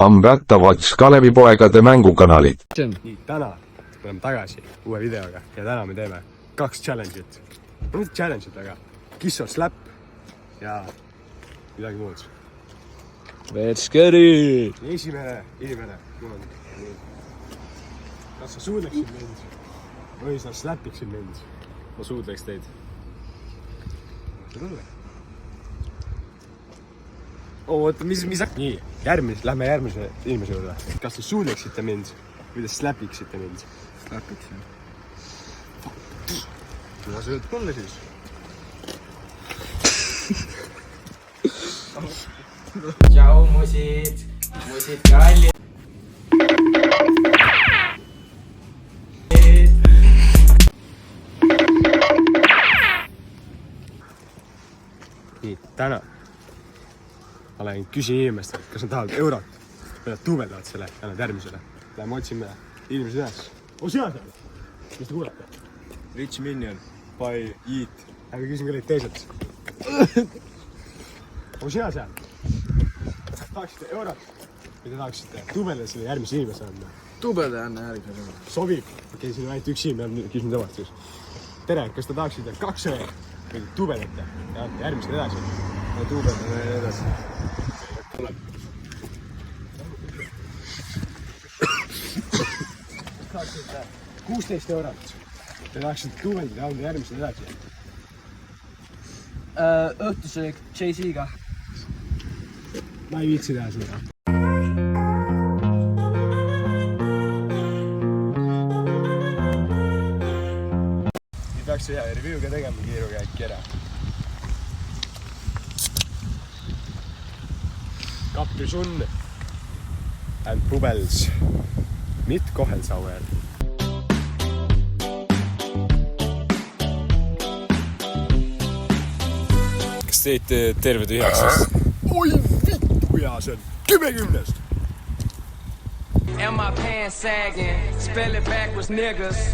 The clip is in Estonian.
Amratavats Kalevipoegade mängukanalid. Nii, täna oleme tagasi uue videoga ja täna me teeme 2 challenge'it. No mitte challenge'it, aga kiss or slap ja midagi muud. Let's get it! Esimene inimene, kas sa suudleksid mind või sa slapiksid mind? Ma suudleks teid. Oota, mis? Nii, lähme järgmise inimese juurde. Kas te suudleksite mind või te slapiksite mind? Slapiksin. Mida sa ütled mulle siis? Tšau, musid kallid. Nii, täna ma lähen küsin inimestele, kas nad tahavad eurot või nad duubeldavad selle ja nad järgmisele. Lähme otsime inimesed üles. Sina seal! Mis te kuulete? Rich Minion by Yeet. Lähme küsin ka neid teised. Sina seal! Tahaksite eurot või te tahaksite duubeldada selle järgmise inimese anda? Tubelde anna järgmine. Sobib. Okei, siin on ainult üks inimene, küsin temast siis. Tere, kas te tahaksite 2 eurot või duubeldate ja anda järgmisele edasi? Ja tubeldame edasi. Tuleb. 16 eurot. Te tahaksite duubeldada ja anda järgmisele edasi? Õhtusöök Jay-Z'ga. Ma ei viitsi teha seda. Nii peaks ühe review'ga tegema kiiruga äkki ära. Kaprisund and Bubbles. Mit Kohelsauer. Kas teid terve tühjaks? Oi vittu, kui hea see on. 10-10. And my pants sagging, spell it backwards niggas.